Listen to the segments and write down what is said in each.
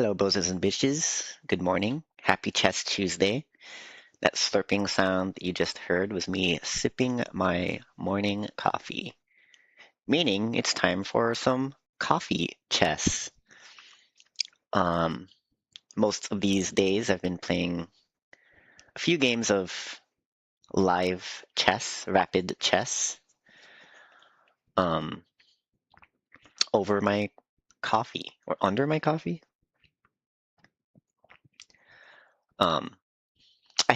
Hello, bozos and bitches. Good morning. Happy Chess Tuesday. That slurping sound you just heard was me sipping my morning coffee, meaning it's time for some coffee chess. Um, most of these days I've been playing a few games of live chess, rapid chess, um, over my coffee or under my coffee. Um, I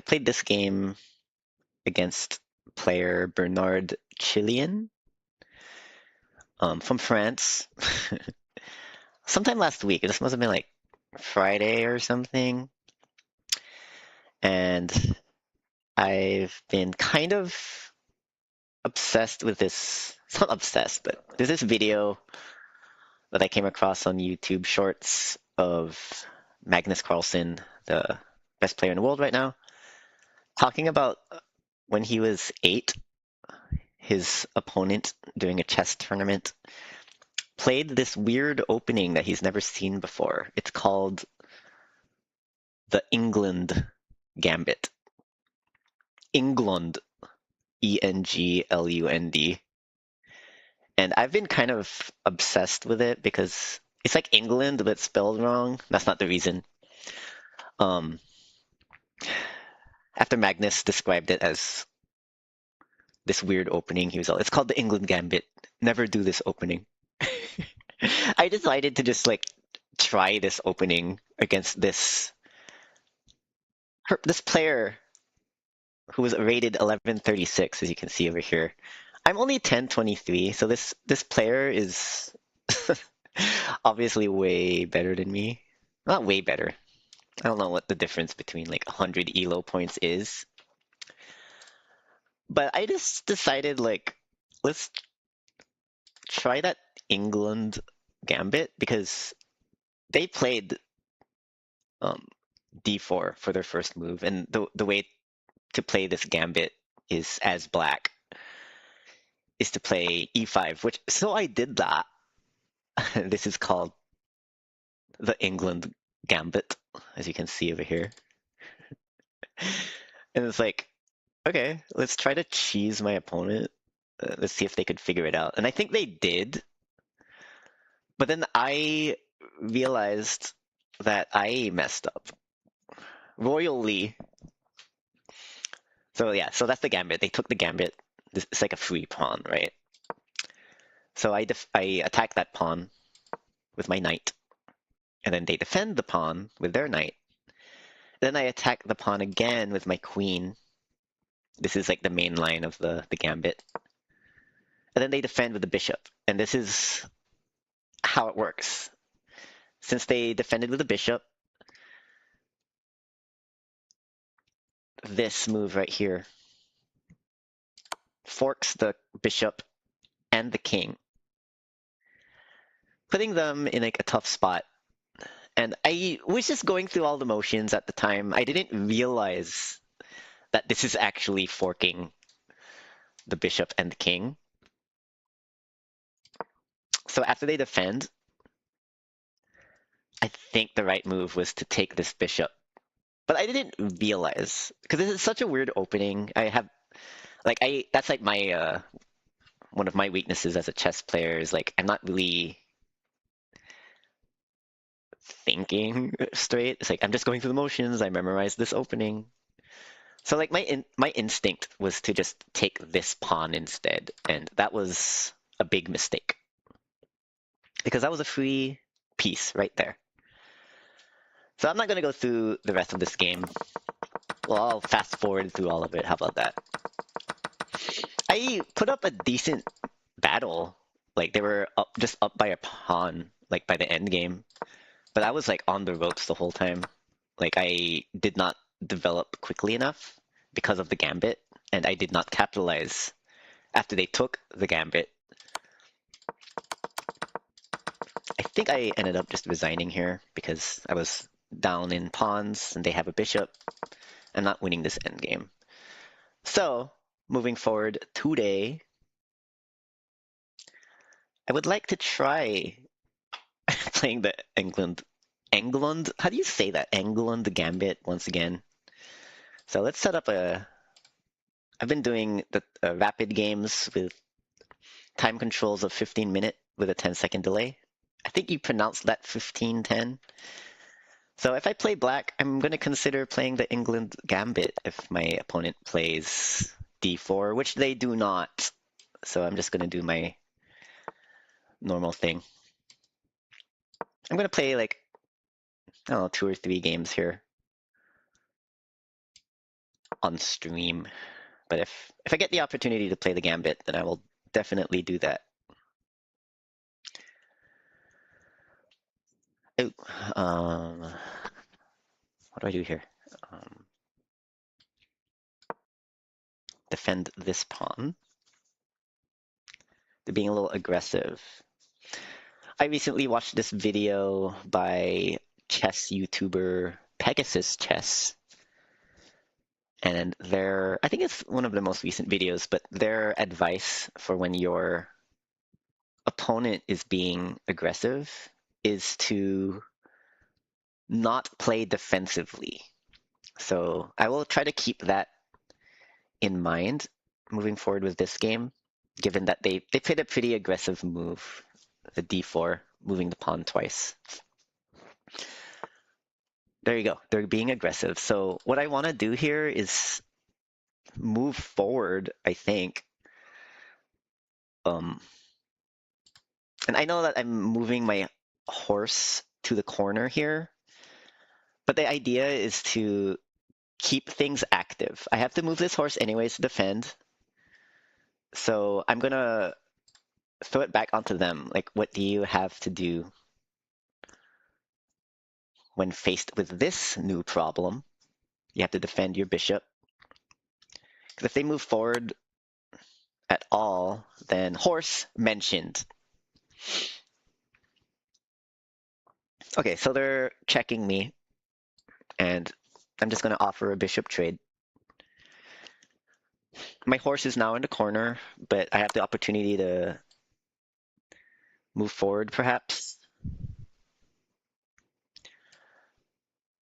played this game against player Bernard Chillian from France sometime last week. This must have been like Friday or something. And I've been kind of obsessed with this. It's not obsessed, but there's this video that I came across on YouTube Shorts of Magnus Carlsen, the best player in the world right now, talking about when he was 8, his opponent during a chess tournament played this weird opening that he's never seen before. It's called the Englund Gambit. Englund, Englund. And I've been kind of obsessed with it because it's like England but spelled wrong. That's not the reason. Um, After Magnus described it as this weird opening, he was all, it's called the Englund Gambit. Never do this opening. I decided to just like try this opening against this player who was rated 1136, as you can see over here. I'm only 1023, so this player is obviously way better than me. Not way better. I don't know what the difference between like 100 ELO points is. But I just decided like let's try that England gambit because they played um, d4 for their first move, and the way to play this gambit is as black is to play e5, which so I did that. This is called the England Gambit, as you can see over here. And it's like, okay, let's try to cheese my opponent. Let's see if they could figure it out. And I think they did. But then I realized that I messed up royally. So yeah, so that's the gambit. They took the gambit. It's like a free pawn, right? So I attack that pawn with my knight. And then they defend the pawn with their knight. Then I attack the pawn again with my queen. This is like the main line of the gambit. And then they defend with the bishop. And this is how it works. Since they defended with the bishop, this move right here forks the bishop and the king, putting them in like a tough spot. And I was just going through all the motions at the time. I didn't realize that this is actually forking the bishop and the king. So after they defend, I think the right move was to take this bishop. But I didn't realize, because this is such a weird opening. That's like my, one of my weaknesses as a chess player is like, I'm not really thinking straight. It's like, I'm just going through the motions. I memorized this opening. So like my instinct was to just take this pawn instead. And that was a big mistake. Because that was a free piece right there. So I'm not going to go through the rest of this game. Well, I'll fast forward through all of it. How about that? I put up a decent battle. Like they were just up by a pawn, like by the end game. But I was like on the ropes the whole time. Like I did not develop quickly enough because of the gambit, and I did not capitalize after they took the gambit. I think I ended up just resigning here because I was down in pawns and they have a bishop. I'm not winning this endgame. So, moving forward today, I would like to try playing the Englund? How do you say that? Englund Gambit once again. So let's set up a. I've been doing the rapid games with time controls of 15-minute with a 10-second delay. I think you pronounced that 1510. So if I play black, I'm going to consider playing the Englund Gambit if my opponent plays d4, which they do not. So I'm just going to do my normal thing. I'm going to play like, I don't know, 2 or 3 games here on stream. But if I get the opportunity to play the Gambit, then I will definitely do that. Oh, what do I do here? Defend this pawn. They're being a little aggressive. I recently watched this video by chess YouTuber Pegasus Chess. And I think it's one of the most recent videos, but their advice for when your opponent is being aggressive is to not play defensively. So I will try to keep that in mind moving forward with this game, given that they played a pretty aggressive move, the d4, moving the pawn twice. There you go. They're being aggressive. So what I want to do here is move forward, I think. And I know that I'm moving my horse to the corner here, but the idea is to keep things active. I have to move this horse anyways to defend. So I'm going to throw it back onto them. Like, what do you have to do when faced with this new problem? You have to defend your bishop. Because if they move forward at all, then horse mentioned. Okay, so they're checking me, and I'm just going to offer a bishop trade. My horse is now in the corner, but I have the opportunity to move forward, perhaps.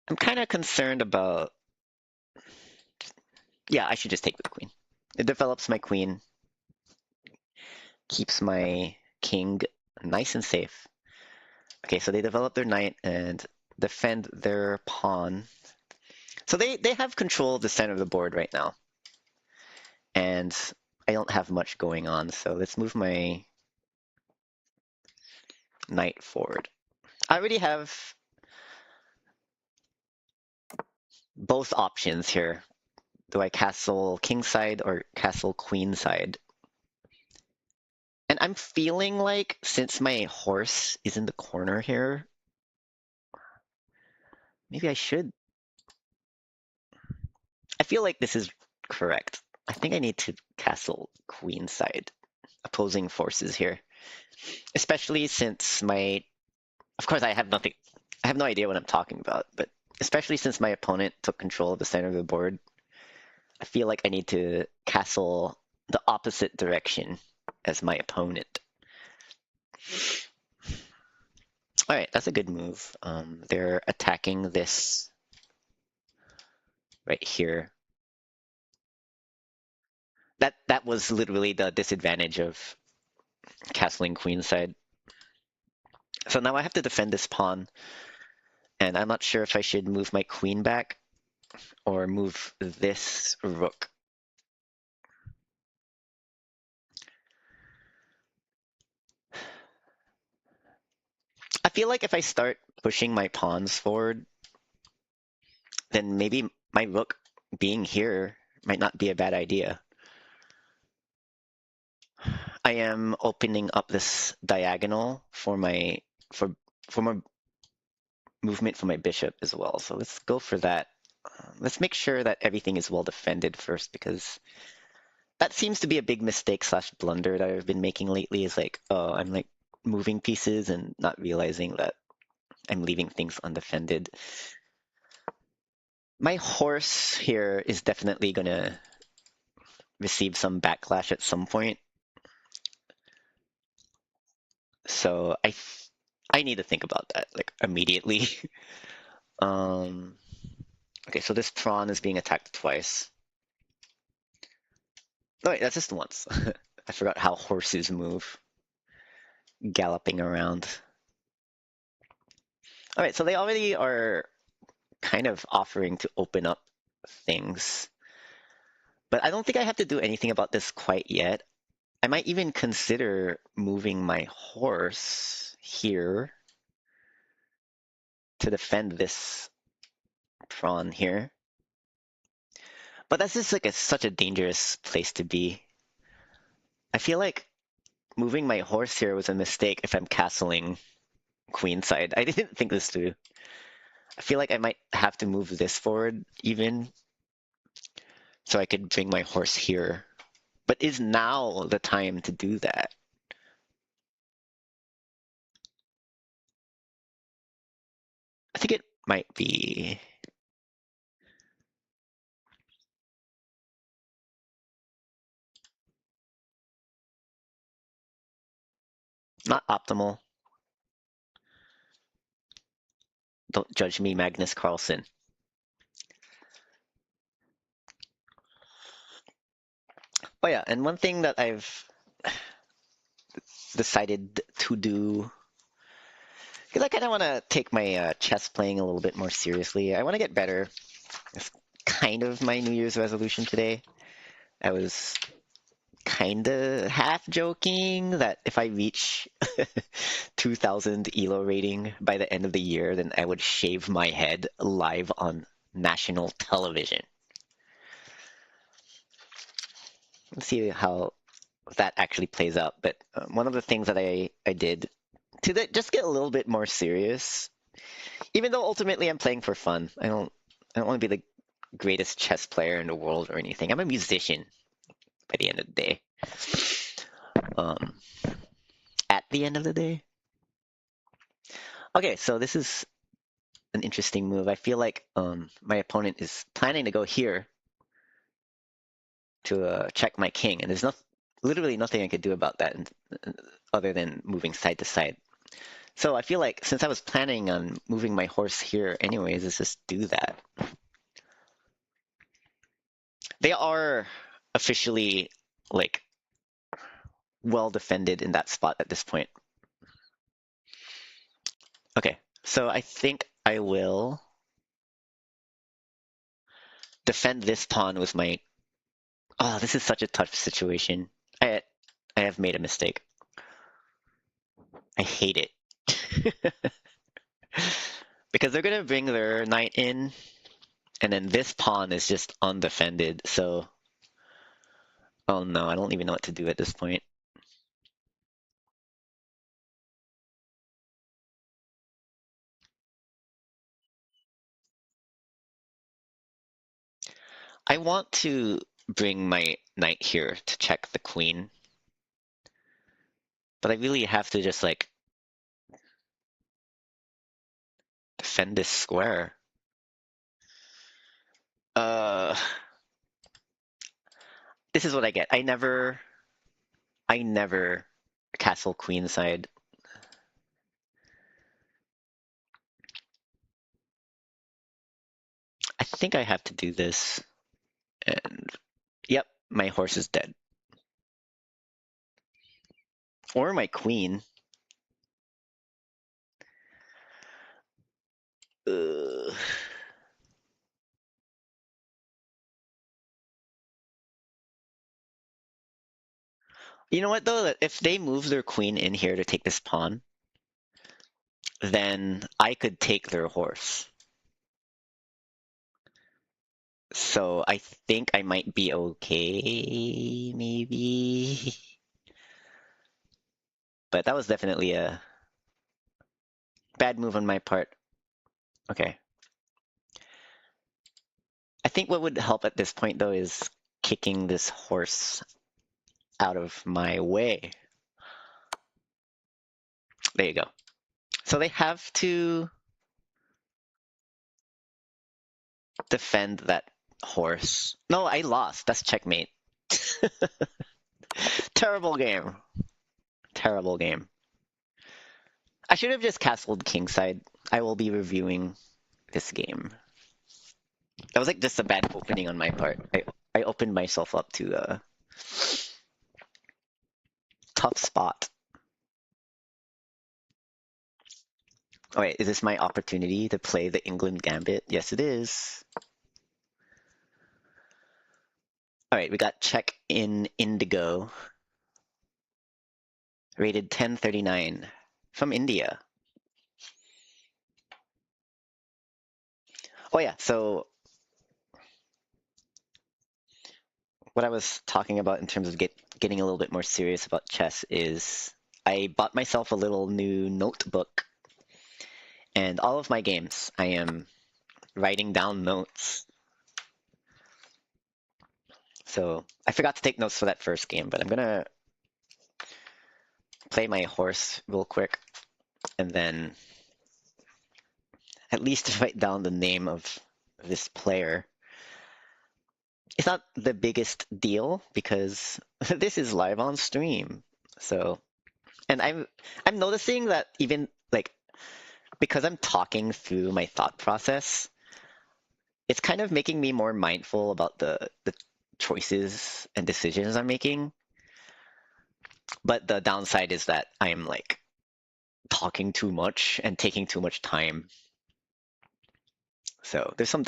I'm kind of concerned about... Yeah, I should just take the queen. It develops my queen, keeps my king nice and safe. Okay, so they develop their knight and defend their pawn. So they have control of the center of the board right now. And I don't have much going on, so let's move my knight forward. I already have both options here. Do I castle kingside or castle queenside? And I'm feeling like, since my horse is in the corner here, maybe I should. I feel like this is correct. I think I need to castle queenside, opposing forces here. Especially since of course I have no idea what I'm talking about, but especially since my opponent took control of the center of the board, I feel like I need to castle the opposite direction as my opponent. All right, that's a good move. They're attacking this right here. That was literally the disadvantage of castling queenside. So now I have to defend this pawn, and I'm not sure if I should move my queen back or move this rook. I feel like if I start pushing my pawns forward, then maybe my rook being here might not be a bad idea. I am opening up this diagonal for my movement for my bishop as well. So let's go for that. Let's make sure that everything is well defended first, because that seems to be a big mistake slash blunder that I've been making lately, is like, oh, I'm like moving pieces and not realizing that I'm leaving things undefended. My horse here is definitely gonna receive some backlash at some point. So I I need to think about that like immediately. Okay, so this pawn is being attacked twice. No, wait, that's just once. I forgot how horses move, galloping around. All right, so they already are kind of offering to open up things, but I don't think I have to do anything about this quite yet. I might even consider moving my horse here to defend this pawn here. But that's just like such a dangerous place to be. I feel like moving my horse here was a mistake if I'm castling queenside. I didn't think this through. I feel like I might have to move this forward even so I could bring my horse here. But is now the time to do that? I think it might be. Not optimal. Don't judge me, Magnus Carlsen. Oh yeah, and one thing that I've decided to do, because I kind of want to take my chess playing a little bit more seriously. I want to get better. It's kind of my New Year's resolution today. I was kind of half joking that if I reach 2000 ELO rating by the end of the year, then I would shave my head live on national television. Let's see how that actually plays out. But one of the things that I did to just get a little bit more serious, even though ultimately I'm playing for fun. I don't want to be the greatest chess player in the world or anything. I'm a musician by the end of the day. Um, at the end of the day. Okay, so this is an interesting move. I feel like my opponent is planning to go here to check my king, and there's literally nothing I could do about that other than moving side to side. So I feel like since I was planning on moving my horse here anyways, let's just do that. They are officially like well defended in that spot at this point. Okay, so I think I will defend this pawn with my... Oh, this is such a tough situation. I have made a mistake. I hate it. Because they're going to bring their knight in, and then this pawn is just undefended, so... Oh no, I don't even know what to do at this point. I want to bring my knight here to check the queen, but I really have to just like defend this square. This is what I get. I never castle queenside. I think I have to do this. And yep, my horse is dead. Or my queen. Ugh. You know what though? If they move their queen in here to take this pawn, then I could take their horse. So I think I might be okay, maybe. But that was definitely a bad move on my part. Okay. I think what would help at this point though is kicking this horse out of my way. There you go. So they have to defend that horse. No, I lost. That's checkmate. Terrible game. Terrible game. I should have just castled kingside. I will be reviewing this game. That was like just a bad opening on my part. I opened myself up to a tough spot. Oh wait, is this my opportunity to play the England Gambit? Yes, it is. All right, we got check in Indigo, rated 1039 from India. Oh yeah, so what I was talking about in terms of getting a little bit more serious about chess is I bought myself a little new notebook, and all of my games I am writing down notes. So I forgot to take notes for that first game, but I'm gonna play my horse real quick and then at least write down the name of this player. It's not the biggest deal because this is live on stream. So, and I'm noticing that even like because I'm talking through my thought process, it's kind of making me more mindful about the choices and decisions I'm making. But the downside is that I'm like talking too much and taking too much time. So there's some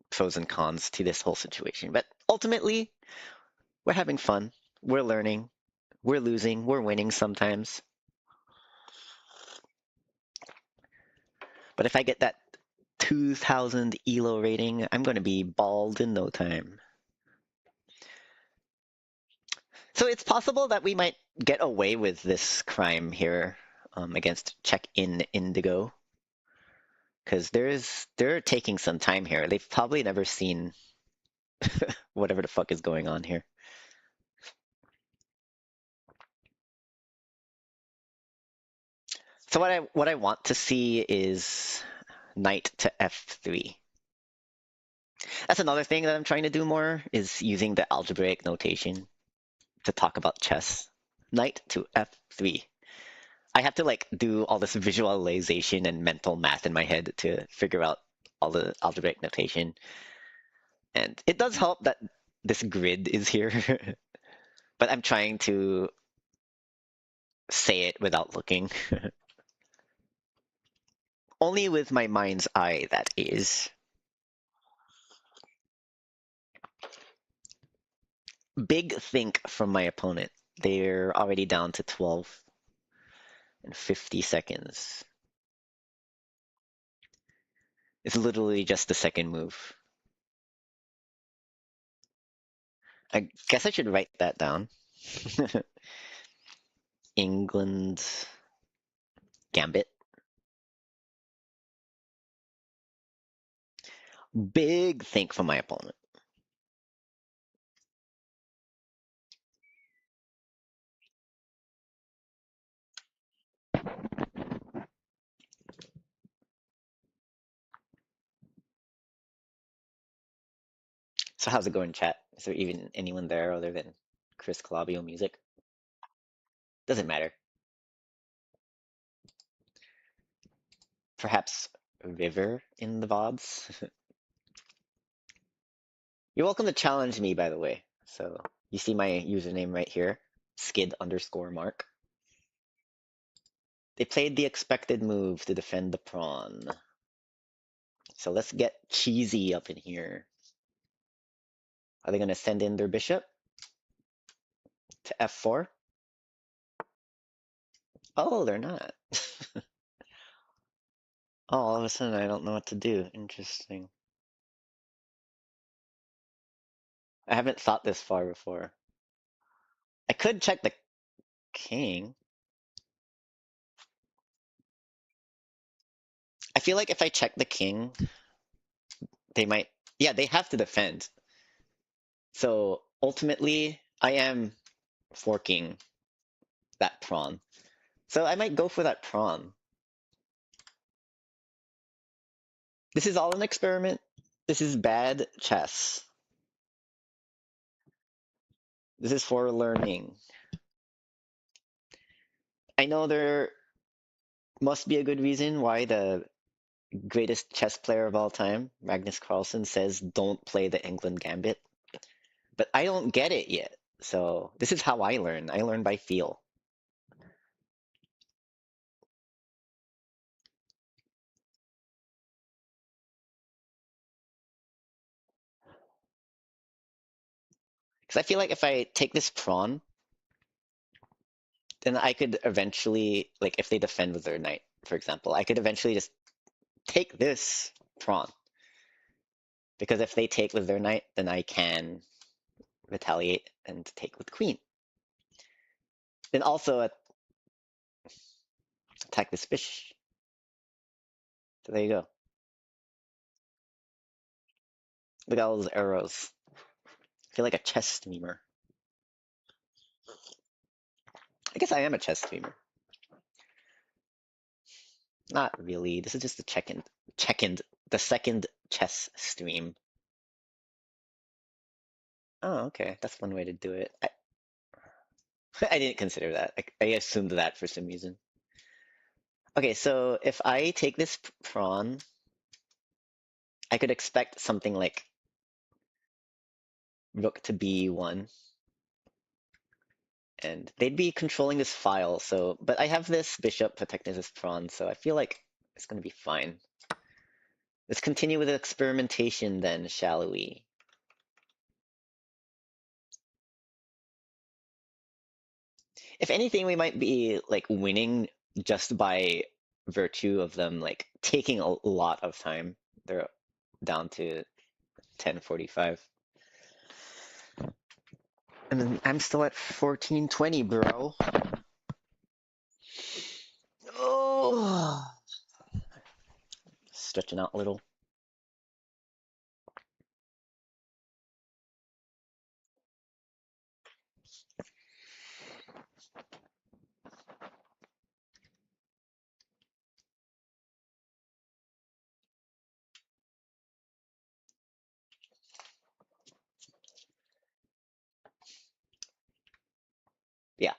pros and cons to this whole situation. But ultimately, we're having fun. We're learning. We're losing. We're winning sometimes. But if I get that 2000 ELO rating, I'm going to be bald in no time. So it's possible that we might get away with this crime here against Check in Indigo. Because they're taking some time here. They've probably never seen whatever the fuck is going on here. So what I want to see is knight to f3. That's another thing that I'm trying to do more is using the algebraic notation to talk about chess. Knight to f3. I have to like do all this visualization and mental math in my head to figure out all the algebraic notation. And it does help that this grid is here, but I'm trying to say it without looking. Only with my mind's eye, that is. Big think from my opponent. They're already down to 12 and 50 seconds. It's literally just the second move. I guess I should write that down. England Gambit. Big think from my opponent. So how's it going, chat? Is there even anyone there other than Chris Calabio music? Doesn't matter. Perhaps River in the VODs? You're welcome to challenge me, by the way. So you see my username right here, skid_mark. They played the expected move to defend the pawn. So let's get cheesy up in here. Are they going to send in their bishop to f4? Oh, they're not. Oh, all of a sudden I don't know what to do. Interesting. I haven't thought this far before. I could check the king. I feel like if I check the king, they might. Yeah, they have to defend. So ultimately, I am forking that pawn. So I might go for that pawn. This is all an experiment. This is bad chess. This is for learning. I know there must be a good reason why the greatest chess player of all time, Magnus Carlsen, says don't play the England Gambit. But I don't get it yet. So this is how I learn. I learn by feel. Because I feel like if I take this pawn, then I could eventually, like if they defend with their knight, for example, I could eventually just take this pawn. Because if they take with their knight, then I can retaliate and take with queen. Then also attack this fish. So there you go. Look at all those arrows. I feel like a chess streamer. I guess I am a chess streamer. Not really. This is just the the second chess stream. Oh, okay. That's one way to do it. I didn't consider that. I assumed that for some reason. Okay, so if I take this pawn, I could expect something like rook to b1, and they'd be controlling this file. So, but I have this bishop protecting this pawn, so I feel like it's gonna be fine. Let's continue with experimentation then, shall we? If anything, we might be like winning just by virtue of them like taking a lot of time. They're down to 10:45. And then I'm still at 14:20, bro. Oh, stretching out a little. Yeah.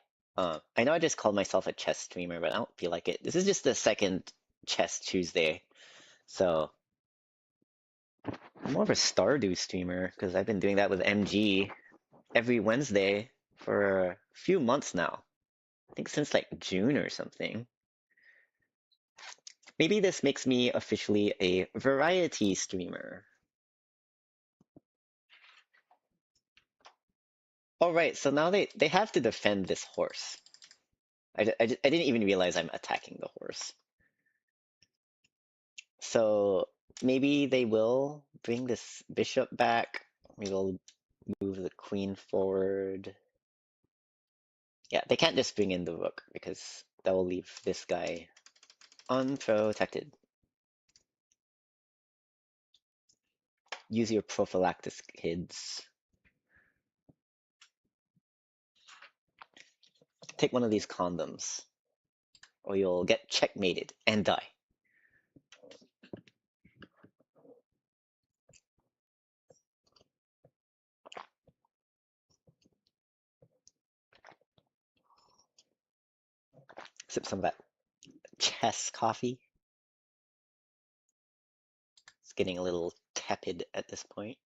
I know I just called myself a chess streamer, but I don't feel like it. This is just the second Chess Tuesday. So I'm more of a Stardew streamer because I've been doing that with MG every Wednesday for a few months now. I think since like June or something. Maybe this makes me officially a variety streamer. All right, so now they have to defend this horse. I didn't even realize I'm attacking the horse. So maybe they will bring this bishop back. We will move the queen forward. Yeah, they can't just bring in the rook because that will leave this guy unprotected. Use your prophylaxis, kids. Take one of these condoms, or you'll get checkmated and die. Sip some of that chess coffee. It's getting a little tepid at this point.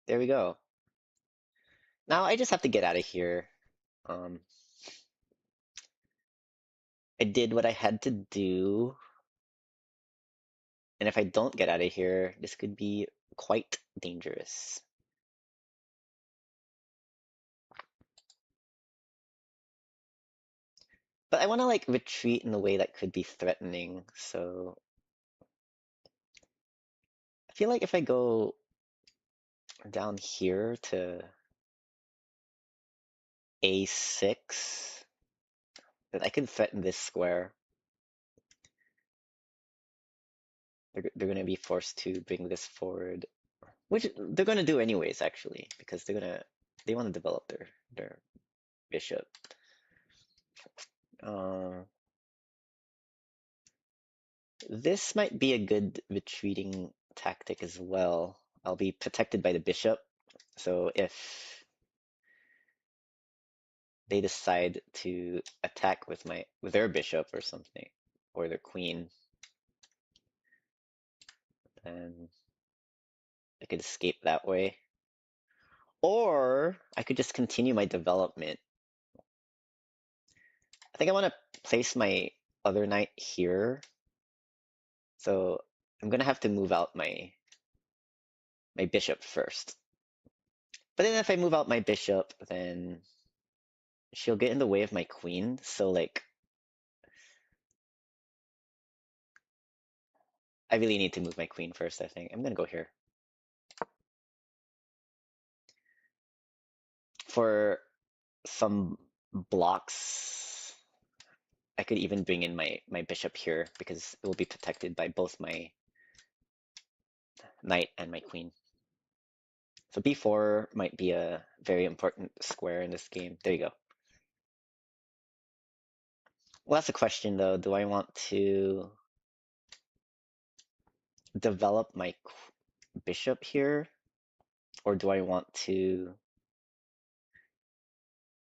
There we go. Now I just have to get out of here. Um, I did what I had to do. And if I don't get out of here, this could be quite dangerous. But I want to like retreat in a way that could be threatening. So I feel like if I go down here to A6, then I can threaten this square. They're going to be forced to bring this forward, which they're going to do anyways, actually, because they want to develop their bishop. This might be a good retreating tactic as well. I'll be protected by the bishop, so if they decide to attack with their bishop or something, or their queen, then I could escape that way. Or I could just continue my development. I think I want to place my other knight here. So I'm gonna have to move out my bishop first. But then if I move out my bishop, then she'll get in the way of my queen. So like I really need to move my queen first, I think. I'm gonna go here. For some blocks, I could even bring in my bishop here because it will be protected by both my knight and my queen. So b4 might be a very important square in this game. There you go. Well, that's a question though. Do I want to develop my bishop here, or do I want to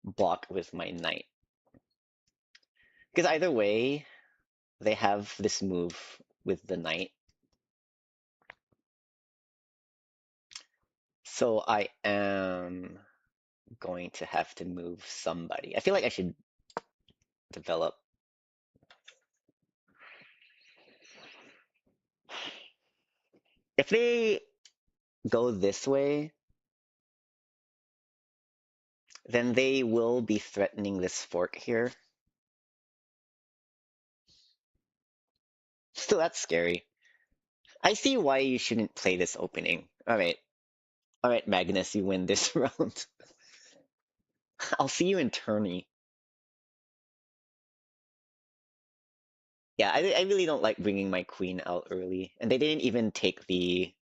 block with my knight? Because either way, they have this move with the knight. So I am going to have to move somebody. I feel like I should develop. If they go this way, then they will be threatening this fork here. So that's scary. I see why you shouldn't play this opening. All right, Magnus, you win this round. I'll see you in tourney. Yeah, I really don't like bringing my queen out early, and they didn't even take the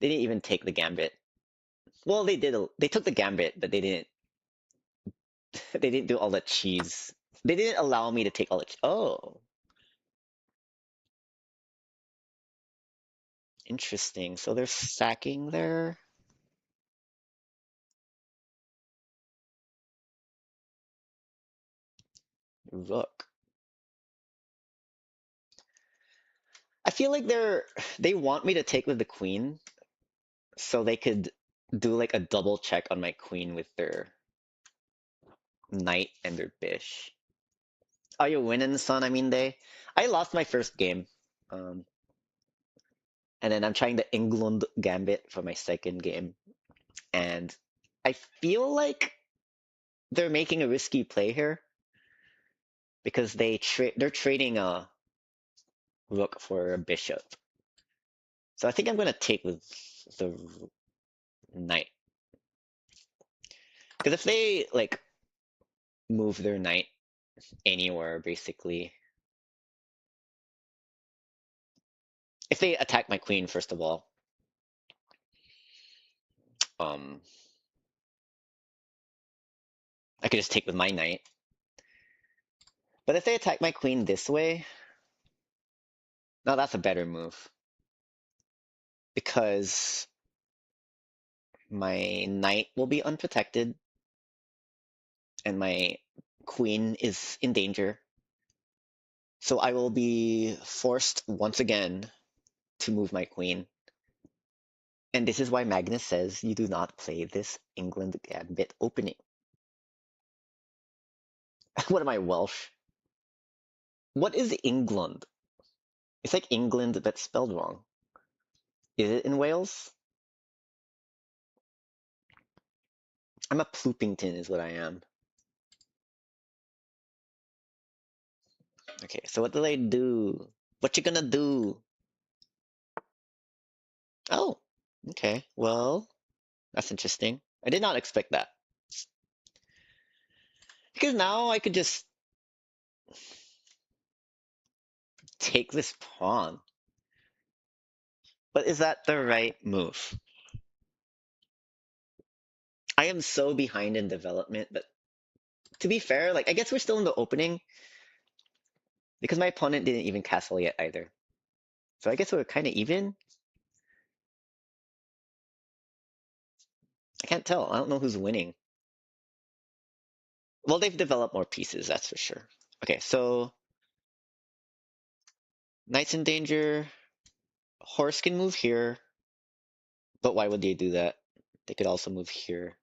gambit. Well, they did. They took the gambit, but they didn't. They didn't do all the cheese. They didn't allow me to take all the. Oh, interesting. So they're sacking their rook. I feel like they want me to take with the queen, so they could do like a double check on my queen with their knight and their bish. Are you winning, son? I mean, I lost my first game. Um, and then I'm trying the Englund gambit for my second game. And I feel like they're making a risky play here because they're trading a rook for a bishop. So I think I'm gonna take with the knight. Because if they like move their knight anywhere, basically, if they attack my queen first of all, um, I could just take with my knight. But if they attack my queen this way, now that's a better move because my knight will be unprotected and my queen is in danger. So I will be forced once again to move my queen. And this is why Magnus says you do not play this England Gambit opening. What am I, Welsh? What is England? It's like England but spelled wrong. Is it in Wales? I'm a Ploopington is what I am. Okay, so what do I do? What you gonna do? Oh, okay. Well, that's interesting. I did not expect that. Because now I could just take this pawn. But is that the right move? I am so behind in development, but to be fair, like I guess we're still in the opening because my opponent didn't even castle yet either. So I guess we're kind of even. I can't tell. I don't know who's winning. Well, they've developed more pieces, that's for sure. Okay, so knight's in danger. Horse can move here, but why would they do that? They could also move here.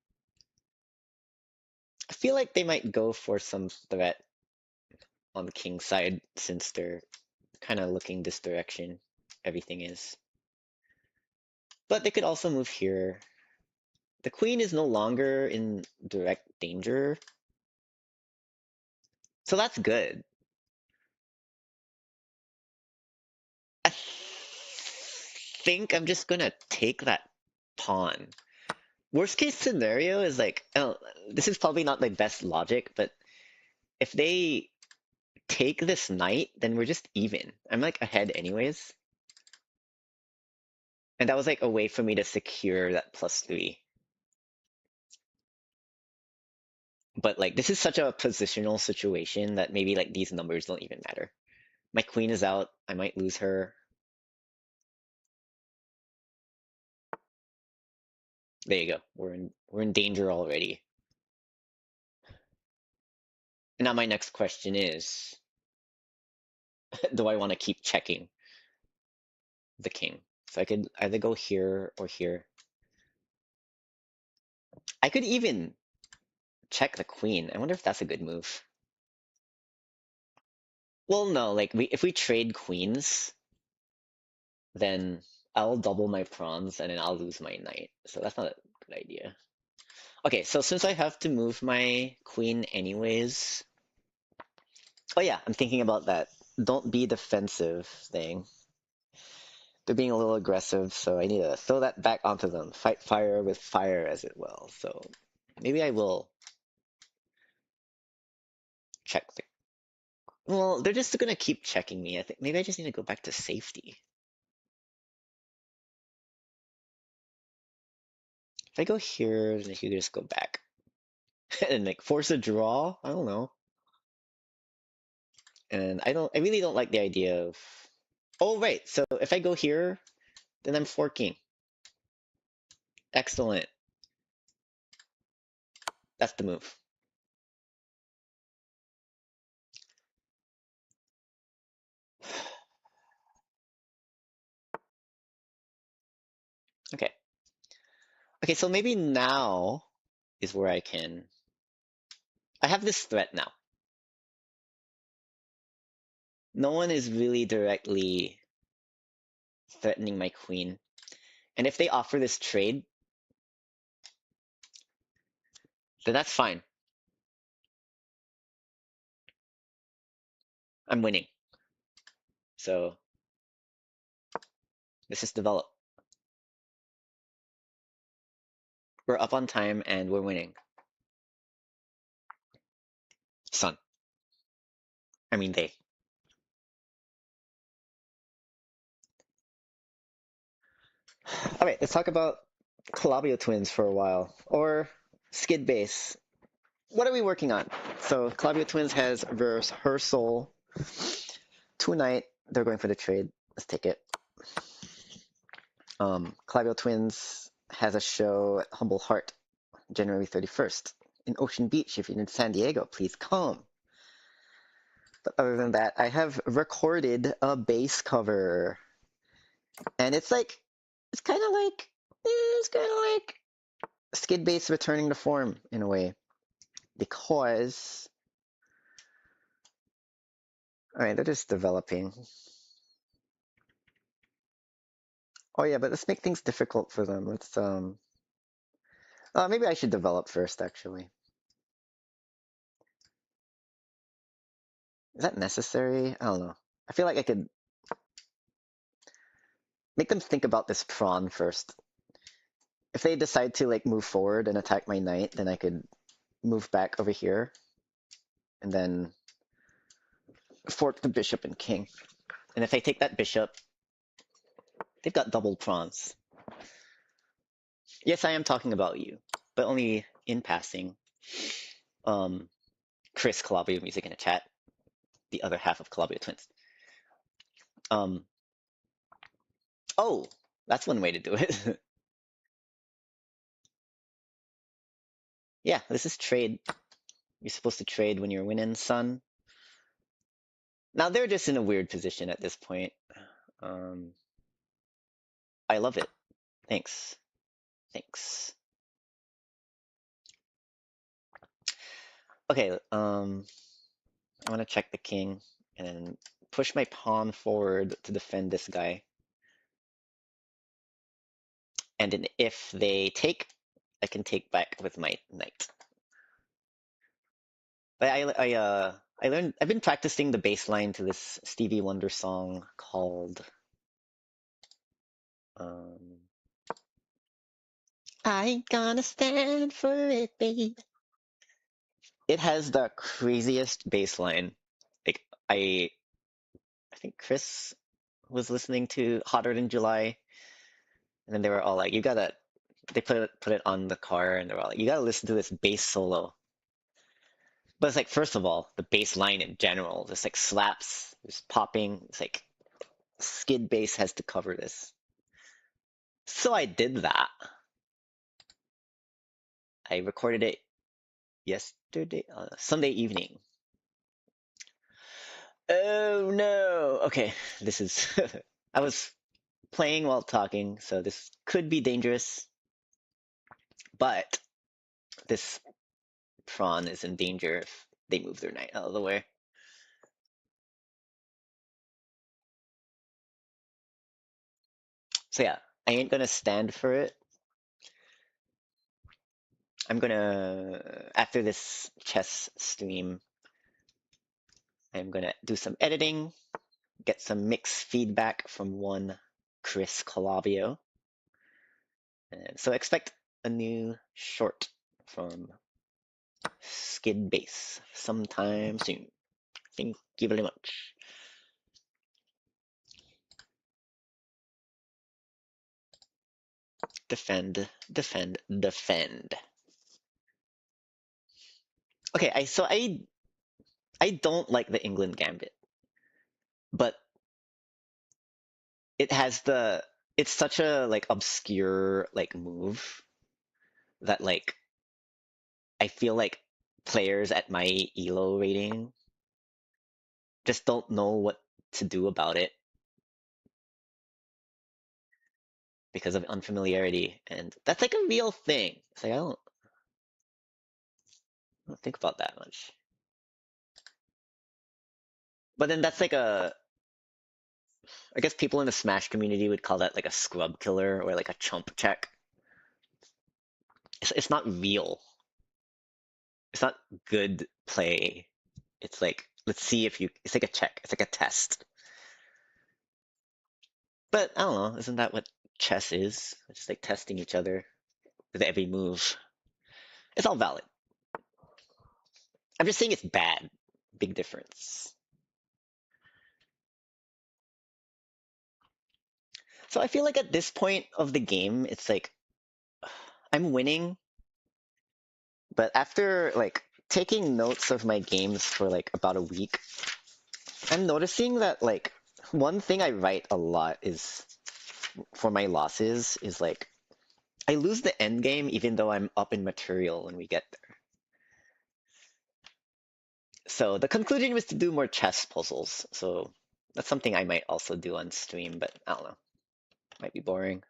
I feel like they might go for some threat on the king's side since they're kind of looking this direction. Everything is. But they could also move here. The queen is no longer in direct danger. So that's good. I think I'm just gonna take that pawn. Worst case scenario is like, oh, this is probably not my best logic, but if they take this knight, then we're just even. I'm like ahead anyways. And that was like a way for me to secure that +3. But like this is such a positional situation that maybe like these numbers don't even matter. My queen is out. I might lose her. There you go. We're in danger already. And now my next question is, do I want to keep checking the king? So I could either go here or here. I could even check the queen. I wonder if that's a good move. Well, no, like if we trade queens, then I'll double my pawns and then I'll lose my knight. So that's not a good idea. Okay, so since I have to move my queen anyways. Oh yeah, I'm thinking about that. Don't be defensive thing. They're being a little aggressive, so I need to throw that back onto them. Fight fire with fire as it will. So maybe I will check the. Well, they're just gonna keep checking me. I think maybe I just need to go back to safety. If I go here, then you just go back and like force a draw. I don't know. And I really don't like the idea of. Oh right, so if I go here, then I'm forking. Excellent. That's the move. Okay. Okay, so maybe now is where I can. I have this threat now. No one is really directly threatening my queen. And if they offer this trade, then that's fine. I'm winning. So this is develop. We're up on time and we're winning. Son. I mean they. Alright, let's talk about Calabio twins for a while. Or Skid Base. What are we working on? So Calabio twins has rehearsal tonight. They're going for the trade. Let's take it. Calabio twins has a show at Humble Heart January 31st in Ocean Beach. If you're in San Diego, please come. But other than that, I have recorded a base cover. And it's like, it's kind of like Skid Base returning to form in a way. Because, all right, they're just developing. Oh yeah, but let's make things difficult for them. Let's, maybe I should develop first, actually. Is that necessary? I don't know. I feel like I could make them think about this pawn first. If they decide to like move forward and attack my knight, then I could move back over here and then fork the bishop and king. And if I take that bishop, they've got double pawns. Yes, I am talking about you, but only in passing. Chris Calabria Music in the chat, the other half of Calabria Twins. Oh, that's one way to do it. Yeah, this is trade. You're supposed to trade when you're winning, son. Now they're just in a weird position at this point. Um, I love it. Thanks. Thanks. Okay, I want to check the king and then push my pawn forward to defend this guy. And then if they take, I can take back with my knight. But I learned, I've been practicing the bass line to this Stevie Wonder song called um, I ain't gonna stand for it, babe. It has the craziest bass line. Like I think Chris was listening to Hotter Than July, and then they were all like, "You gotta." They put it on the car, and they were all like, "You gotta listen to this bass solo." But it's like, first of all, the bass line in general, just like slaps, just popping. It's like skid bass has to cover this. So I did that. I recorded it yesterday, Sunday evening. Oh no. Okay, this is. I was playing while talking, so this could be dangerous, but this pawn is in danger if they move their knight out of the way. So yeah, I ain't gonna stand for it. I'm gonna, after this chess stream, I'm gonna do some editing, get some mixed feedback from one Chris Calavio. And so expect a new short from Skid Base sometime soon. Thank you very much. Defend, defend, defend. Okay, I don't like the England gambit, but it has the it's such a like obscure like move that like I feel like players at my ELO rating just don't know what to do about it because of unfamiliarity, and that's like a real thing. It's like I don't think about that much. But then that's like I guess people in the Smash community would call that like a scrub killer or like a chump check. It's not real. It's not good play. It's like let's see if you. It's like a check. It's like a test. But I don't know. Isn't that what chess is? It's just like testing each other with every move. It's all valid. I'm just saying it's bad. Big difference. So I feel like at this point of the game, it's like I'm winning, but after like taking notes of my games for like about a week, I'm noticing that like one thing I write a lot is for my losses is like I lose the end game even though I'm up in material when we get there. So the conclusion was to do more chess puzzles. So that's something I might also do on stream, but I don't know. Might be boring.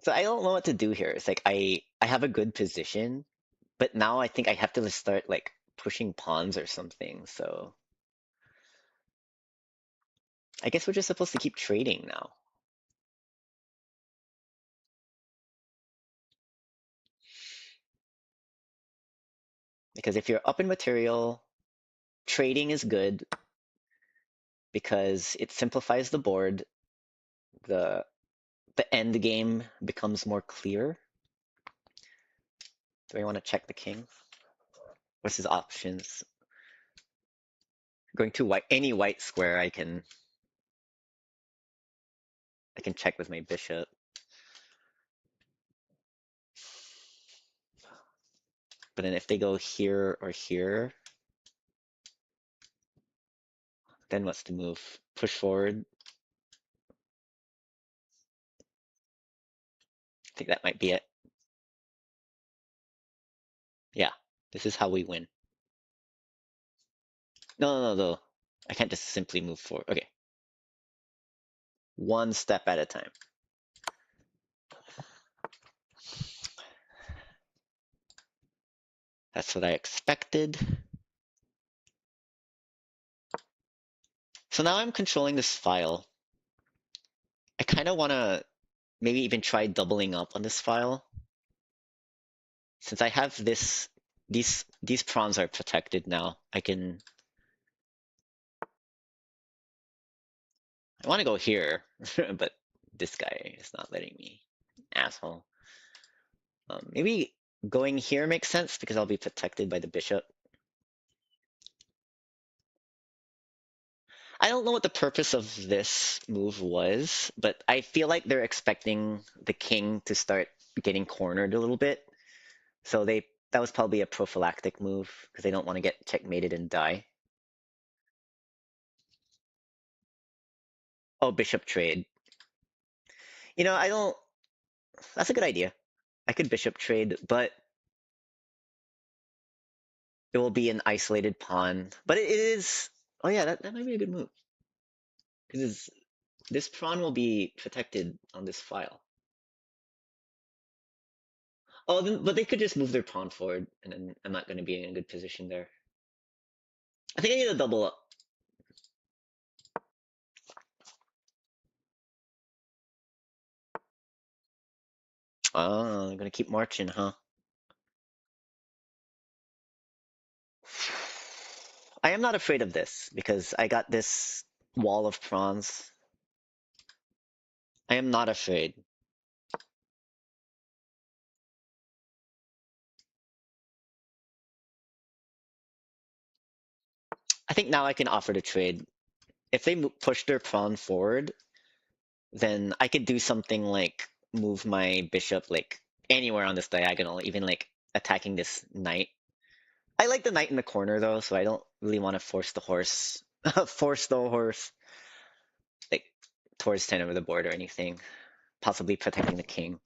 So I don't know what to do here. It's like I have a good position, but now I think I have to start like pushing pawns or something. So I guess we're just supposed to keep trading now. Because if you're up in material, trading is good because it simplifies the board. The the end game becomes more clear. Do I want to check the king? What's his options? Going to white, any white square, I can check with my bishop. But then if they go here or here, then what's the move? Push forward. I think that might be it. This is how we win. No, though. I can't just simply move forward. Okay. One step at a time. That's what I expected. So now I'm controlling this file. I kind of want to maybe even try doubling up on this file. Since I have these pawns are protected now, I want to go here, but this guy is not letting me. Asshole. Maybe going here makes sense because I'll be protected by the bishop. I don't know what the purpose of this move was, but I feel like they're expecting the king to start getting cornered a little bit. So that was probably a prophylactic move because they don't want to get checkmated and die. Oh, bishop trade. You know, I don't. That's a good idea. I could bishop trade, but it will be an isolated pawn. But it is. Oh yeah, that might be a good move because this pawn will be protected on this file. Oh, but they could just move their pawn forward, and then I'm not going to be in a good position there. I think I need to double up. Oh, I'm going to keep marching, huh? I am not afraid of this because I got this wall of pawns. I am not afraid. I think now I can offer to trade. If they push their pawn forward, then I could do something like move my bishop like anywhere on this diagonal, even like attacking this knight. I like the knight in the corner though, so I don't really want to force the horse, force the horse like towards center of the board or anything, possibly protecting the king.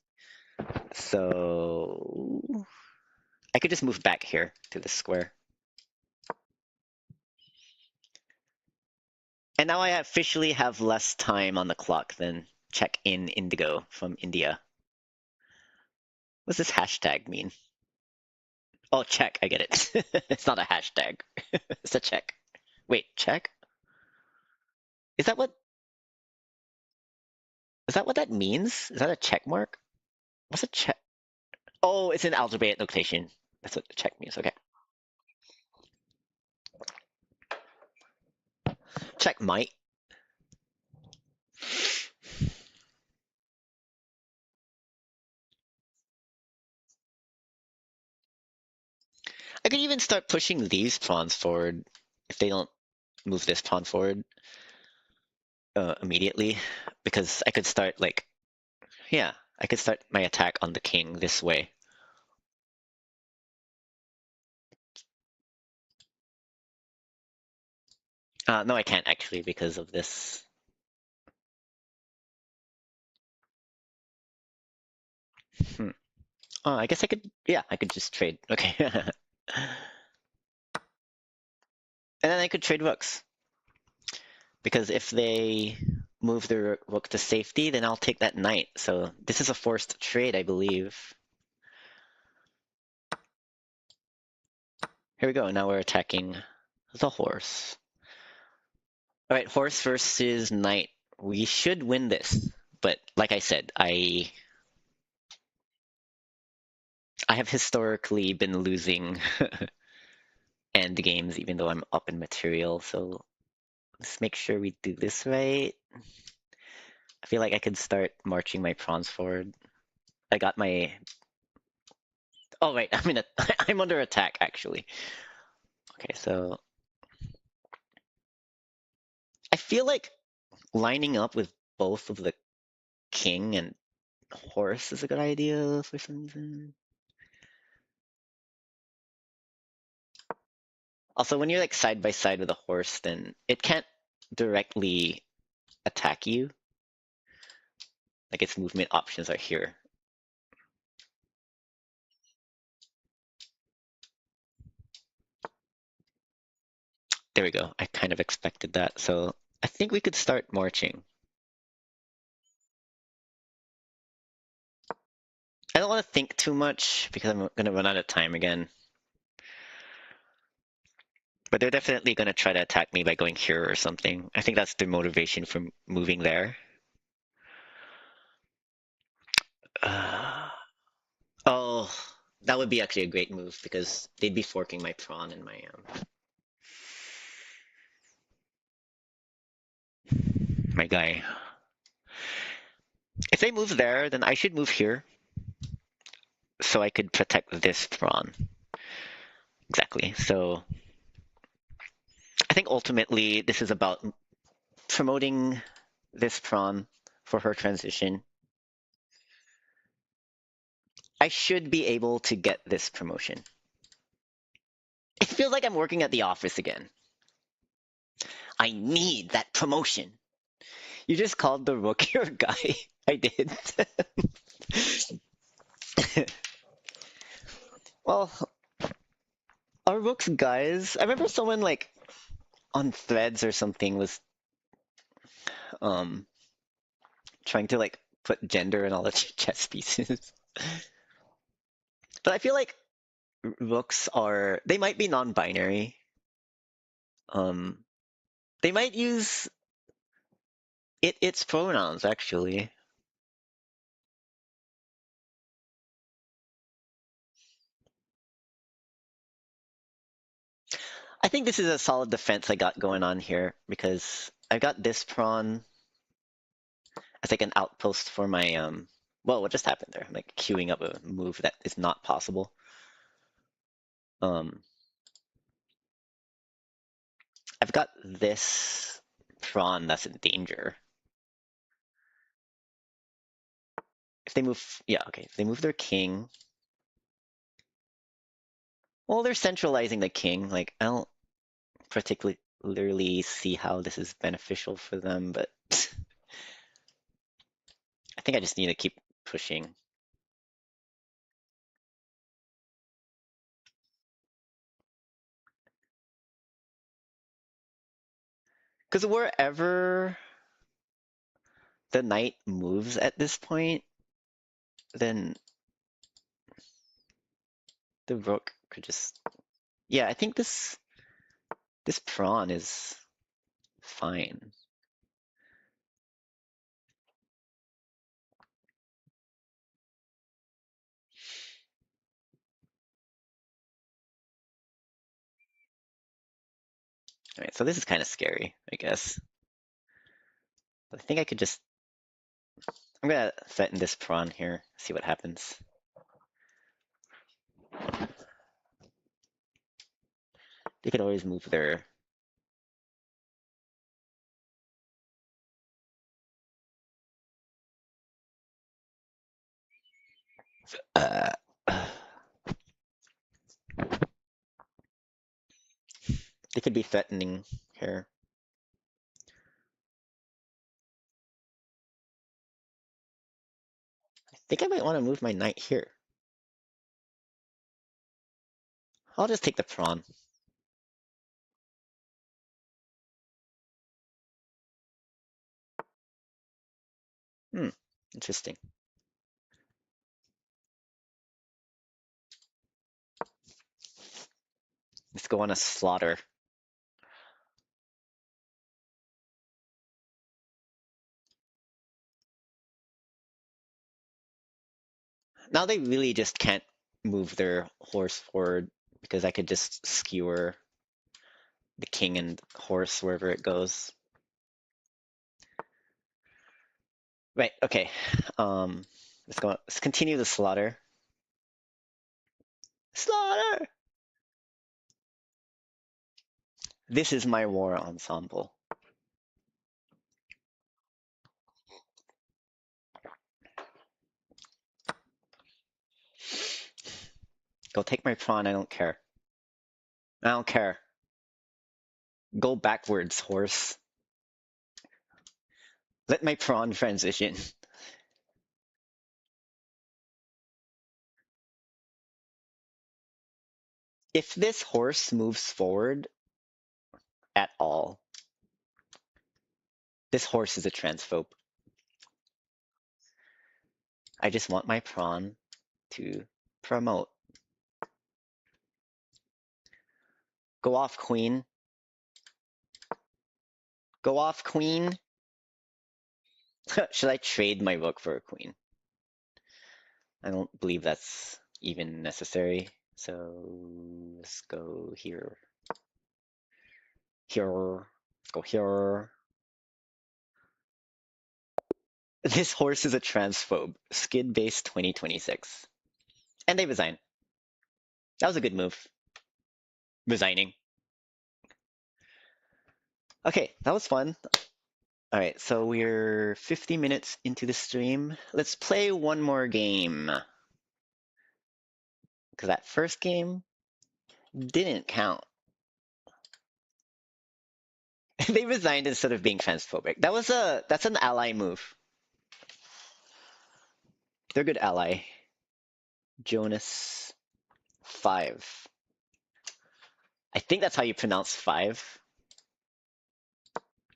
So I could just move back here to the square. And now I officially have less time on the clock than check in Indigo from India. What's this hashtag mean? Oh, check, I get it. It's not a hashtag. It's a check. Wait, check? Is that what that means? Is that a check mark? What's a check? Oh, it's an algebraic notation. That's what check means. Okay. Check might. I could even start pushing these pawns forward if they don't move this pawn forward immediately, because I could start like, yeah, I could start my attack on the king this way. No, I can't actually because of this. Hmm. Oh, I guess I could, yeah, I could just trade. Okay. And then I could trade rooks. Because if they move their rook to safety, then I'll take that knight. So this is a forced trade, I believe. Here we go. Now we're attacking the horse. All right, horse versus knight. We should win this. But like I said, I have historically been losing end games even though I'm up in material. So let's make sure we do this right. I feel like I could start marching my pawns forward. I got my. Oh wait, I'm under attack actually. Okay, so I feel like lining up with both of the king and horse is a good idea for some reason. Also, when you're like side by side with a horse, then it can't directly attack you. Like its movement options are here. There we go. I kind of expected that. So I think we could start marching. I don't want to think too much because I'm going to run out of time again. But they're definitely going to try to attack me by going here or something. I think that's their motivation for moving there. Oh, that would be actually a great move because they'd be forking my pawn and my guy. If they move there, then I should move here so I could protect this pawn. Exactly. So I think ultimately this is about promoting this pawn for her transition. I should be able to get this promotion. It feels like I'm working at the office again. I need that promotion. You just called the rook your guy. I did. Well, are rooks guys? I remember someone like on threads or something was um trying to like put gender in all the chess pieces. But I feel like rooks are they might be non-binary. Um they might use its pronouns actually. I think this is a solid defense I got going on here because I've got this pawn as like an outpost for my well, what just happened there? I'm like queuing up a move that is not possible. Um I've got this pawn that's in danger. If they move, yeah, okay. If they move their king, well, they're centralizing the king. Like, I don't particularly see how this is beneficial for them, but I think I just need to keep pushing. Because wherever the knight moves at this point, then the rook could just. Yeah, I think this pawn is fine. All right, so this is kind of scary, I guess. But I think I could just. I'm gonna threaten this pawn here, see what happens. They could always move their. Uh, they could be threatening here. I think I might want to move my knight here. I'll just take the pawn. Hmm, interesting. Let's go on a slaughter. Now they really just can't move their horse forward because I could just skewer the king and horse wherever it goes. Right, okay. Um, let's continue the slaughter. Slaughter! This is my war ensemble. Go take my pawn, I don't care. I don't care. Go backwards, horse. Let my pawn transition. If this horse moves forward, at all. This horse is a transphobe. I just want my pawn to promote. Go off, queen. Go off, queen. Should I trade my rook for a queen? I don't believe that's even necessary. So let's go here. Here. Let's go here. This horse is a transphobe. Skid base 2026. And they resign. That was a good move. Resigning. Okay, that was fun. Alright, so we're 50 minutes into the stream. Let's play one more game. Because that first game didn't count. They resigned instead of being transphobic. That's an ally move. They're a good ally. Jonas 5. I think that's how you pronounce 5.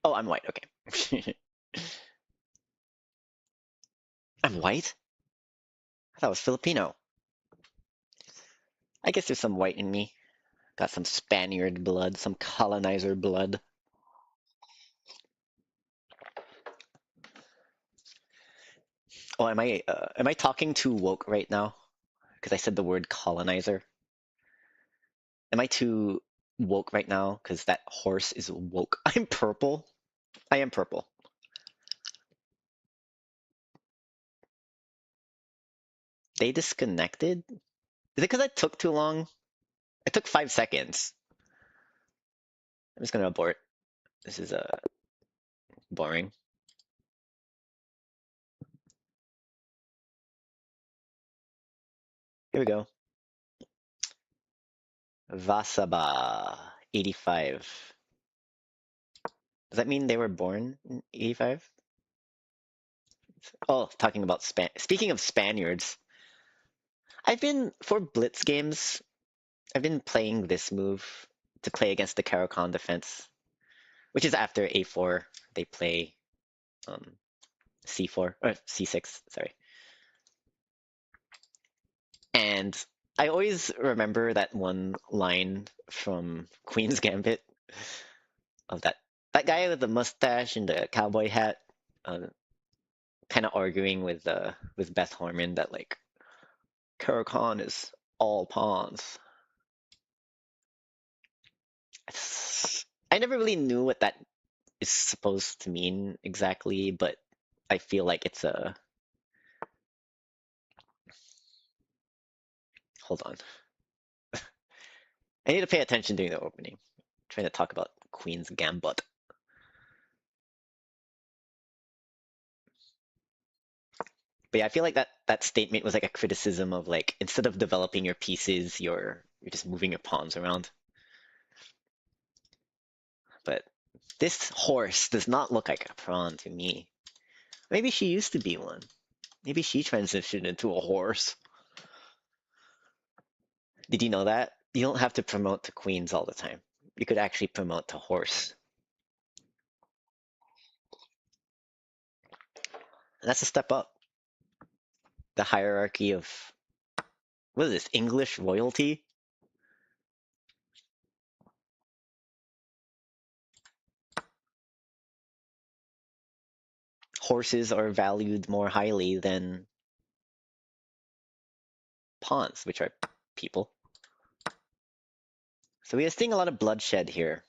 Oh, I'm white, okay. I'm white? I thought it was Filipino. I guess there's some white in me. Got some Spaniard blood, some colonizer blood. Oh, am I talking too woke right now? Because I said the word colonizer. Am I too woke right now? Because that horse is woke. I'm purple. I am purple. They disconnected? Is it because I took too long? I took 5 seconds. I'm just gonna abort. This is boring. Here we go. Vasaba 85. Does that mean they were born in 85? Oh, talking about Speaking of Spaniards, for Blitz games, I've been playing this move to play against the Caro-Kann defense, which is after A4, they play C4, or C6, sorry. And I always remember that one line from Queen's Gambit of that guy with the mustache and the cowboy hat, kind of arguing with Beth Harmon that like Caro-Kann is all pawns. I never really knew what that is supposed to mean exactly, but I feel like it's a. Hold on. I need to pay attention during the opening. I'm trying to talk about Queen's Gambit. But yeah, I feel like that statement was like a criticism of like instead of developing your pieces, you're just moving your pawns around. But this horse does not look like a pawn to me. Maybe she used to be one. Maybe she transitioned into a horse. Did you know that? You don't have to promote to queens all the time. You could actually promote to horse. And that's a step up. The hierarchy of, what is this, English royalty? Horses are valued more highly than pawns, which are people. So we are seeing a lot of bloodshed here.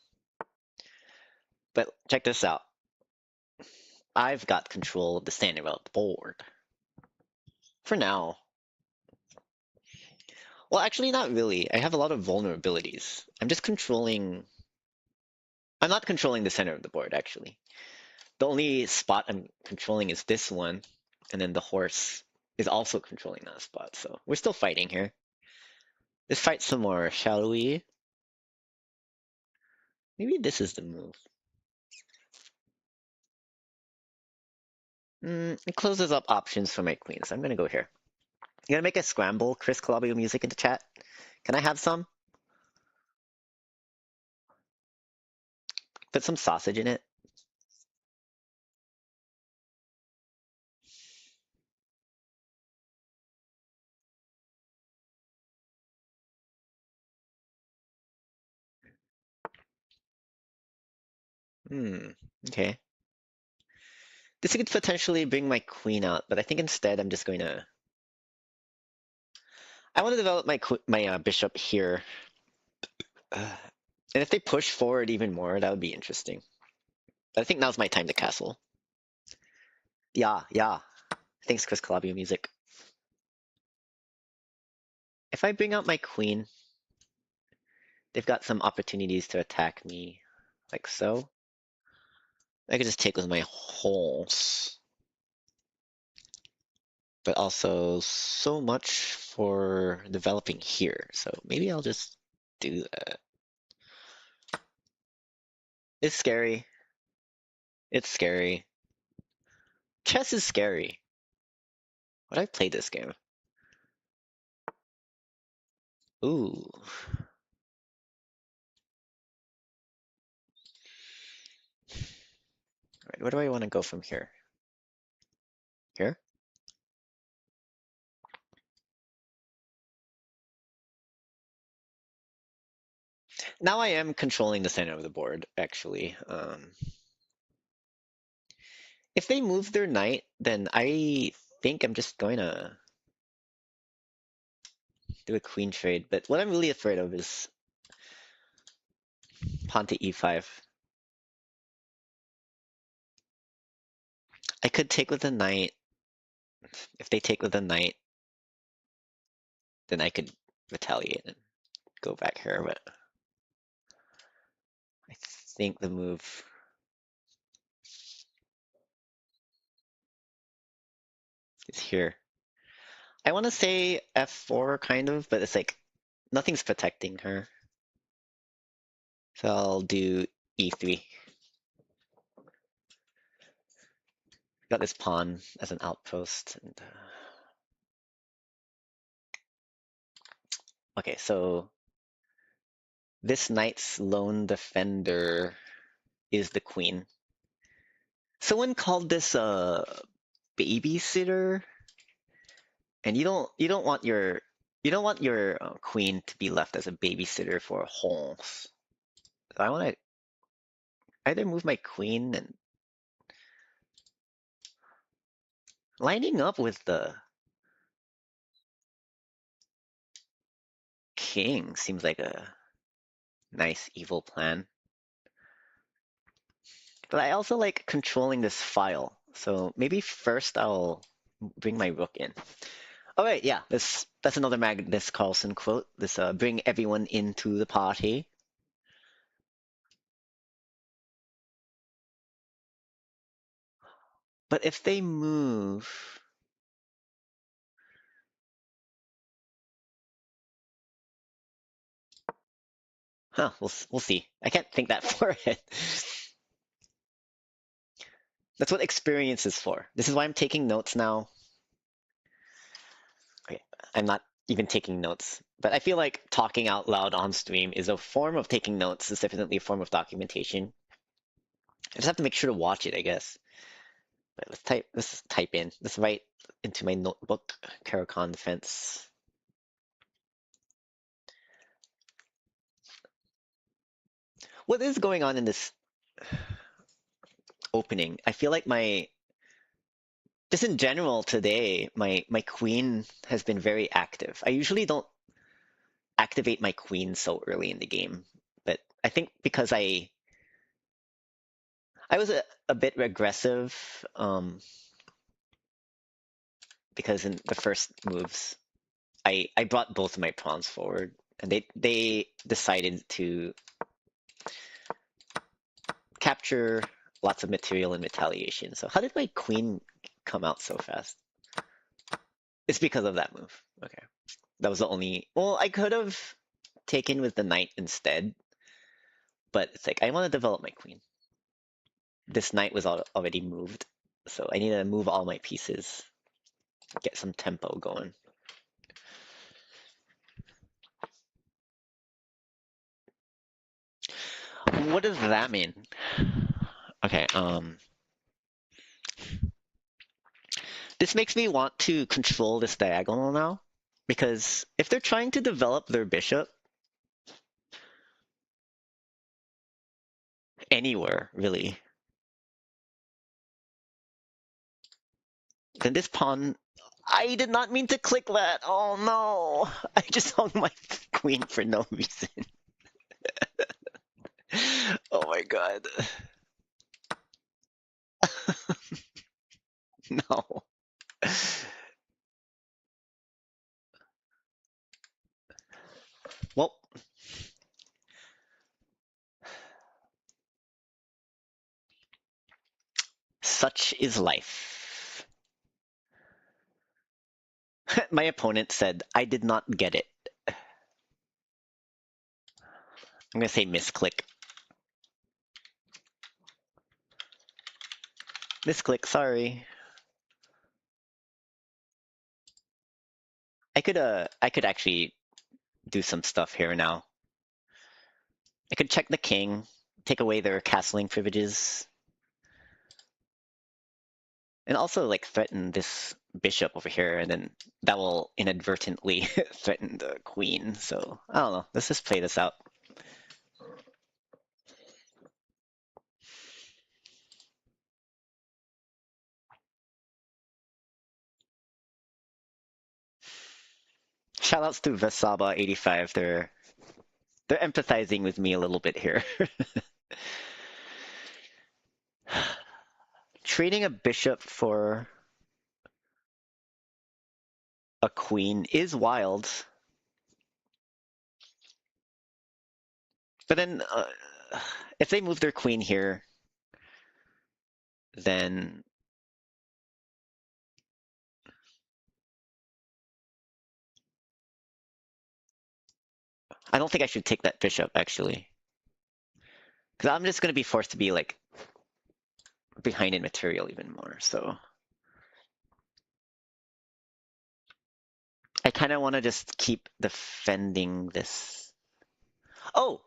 But check this out. I've got control of the center of the board. For now. Well, actually, not really. I have a lot of vulnerabilities. I'm not controlling the center of the board, actually. The only spot I'm controlling is this one, and then the horse is also controlling that spot, so we're still fighting here. Let's fight some more, shall we? Maybe this is the move. It closes up options for my queens. I'm gonna go here. You gonna make a scramble, Chris Calabio music in the chat? Can I have some? Put some sausage in it. Hmm. Okay. This could potentially bring my queen out, but I think instead I'm just going to. I want to develop my bishop here. And if they push forward even more, that would be interesting. But I think now's my time to castle. Yeah, yeah. Thanks, Chris Calabio Music. If I bring out my queen, they've got some opportunities to attack me, like so. I could just take with my horse. But also so much for developing here. So maybe I'll just do that. It's scary. It's scary. Chess is scary. Would I play this game? Ooh. Alright, where do I want to go from here? Here? Now I am controlling the center of the board, actually. If they move their knight, then I think I'm just going to do a queen trade. But what I'm really afraid of is pawn to e5. I could take with the knight. If they take with the knight, then I could retaliate and go back here. But I think the move is here. I want to say f4 kind of, but it's like nothing's protecting her. So I'll do e3. Got this pawn as an outpost. And, okay, so this knight's lone defender is the queen. Someone called this a babysitter, and you don't want your queen to be left as a babysitter for a horse. So I want to either move my queen and lining up with the king seems like a nice evil plan. But I also like controlling this file. So maybe first I'll bring my rook in. All right, yeah, that's another Magnus Carlsen quote. This bring everyone into the party. But if they move, huh? We'll see. I can't think that far ahead. That's what experience is for. This is why I'm taking notes now. Okay, I'm not even taking notes, but I feel like talking out loud on stream is a form of taking notes. It's definitely a form of documentation. I just have to make sure to watch it, I guess. But let's type in. Let's write into my notebook, Caracan Defense. What is going on in this opening? I feel like just in general today, my queen has been very active. I usually don't activate my queen so early in the game, but I think because I was a bit aggressive, because in the first moves I brought both of my pawns forward, and they decided to capture lots of material in retaliation. So how did my queen come out so fast? It's because of that move. Okay. That was the only. Well, I could have taken with the knight instead, but it's like I want to develop my queen. This knight was already moved, so I need to move all my pieces, get some tempo going. What does that mean? Okay, this makes me want to control this diagonal now, because if they're trying to develop their bishop anywhere, really, then this pawn. I did not mean to click that. Oh no! I just hung my queen for no reason. Oh my god. No. Well, such is life. My opponent said, I did not get it. I'm gonna say misclick. Misclick, sorry. I could actually do some stuff here now. I could check the king, take away their castling privileges, and also like threaten this bishop over here, and then that will inadvertently threaten the queen. So I don't know. Let's just play this out. Shoutouts to Vesaba85. They're empathizing with me a little bit here. Trading a bishop for a queen is wild. But then, if they move their queen here, then I don't think I should take that bishop, actually. Because I'm just going to be forced to be, like, behind in material even more, so... I kind of want to just keep defending this. Oh!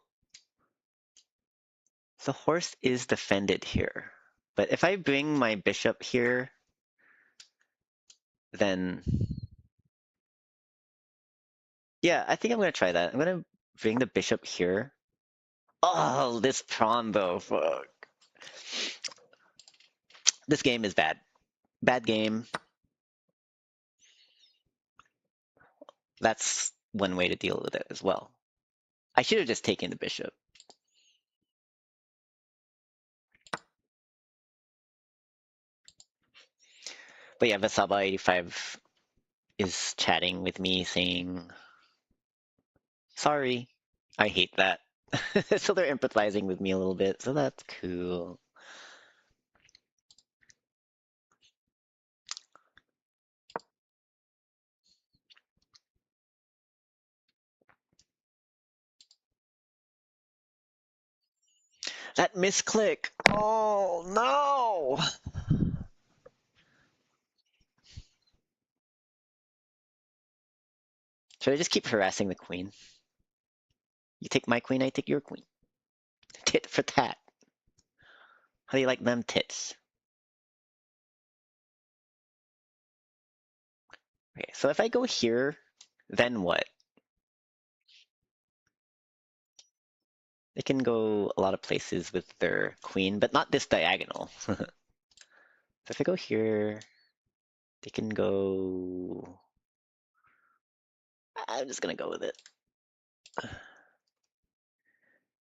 The horse is defended here. But if I bring my bishop here, then... Yeah, I think I'm going to try that. I'm going to bring the bishop here. Oh, this pawn, though. Fuck. This game is bad. Bad game. That's one way to deal with it as well. I should have just taken the bishop. But yeah, Vasaba85 is chatting with me saying, sorry, I hate that. So they're empathizing with me a little bit, so that's cool. That misclick! Oh no! Should I just keep harassing the queen? You take my queen, I take your queen. Tit for tat. How do you like them tits? Okay, so if I go here, then what? They can go a lot of places with their queen, but not this diagonal. So if I go here, they can go... I'm just gonna go with it.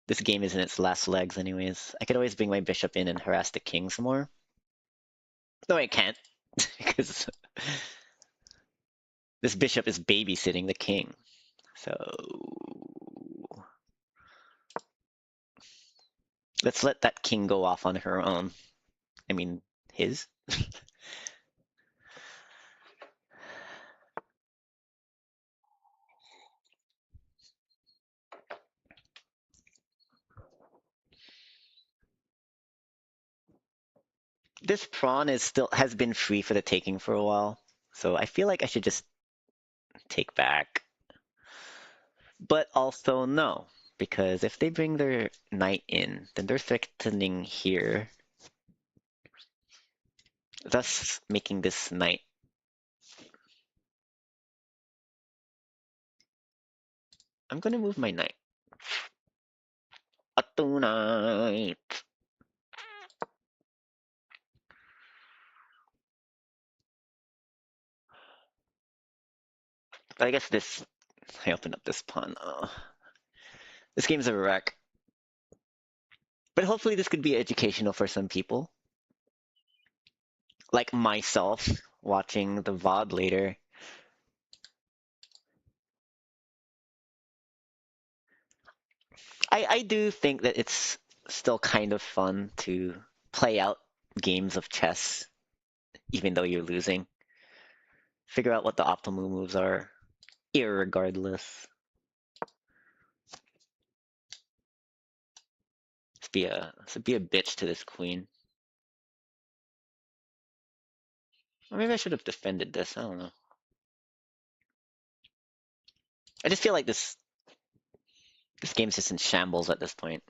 This game is in its last legs anyways. I could always bring my bishop in and harass the king some more. No, I can't, because this bishop is babysitting the king. So let's let that king go off on her own. I mean, his. This pawn has been free for the taking for a while, so I feel like I should just take back. But also no, because if they bring their knight in, then they're threatening here. thus making this knight. I'm gonna move my knight. A two knight. I guess this. I open up this pawn. Oh, this game's a wreck. But hopefully this could be educational for some people, like myself, watching the VOD later. I do think that it's still kind of fun to play out games of chess, even though you're losing. Figure out what the optimal moves are, irregardless. Let's be a bitch to this queen. Or maybe I should have defended this. I don't know. I just feel like this game's just in shambles at this point.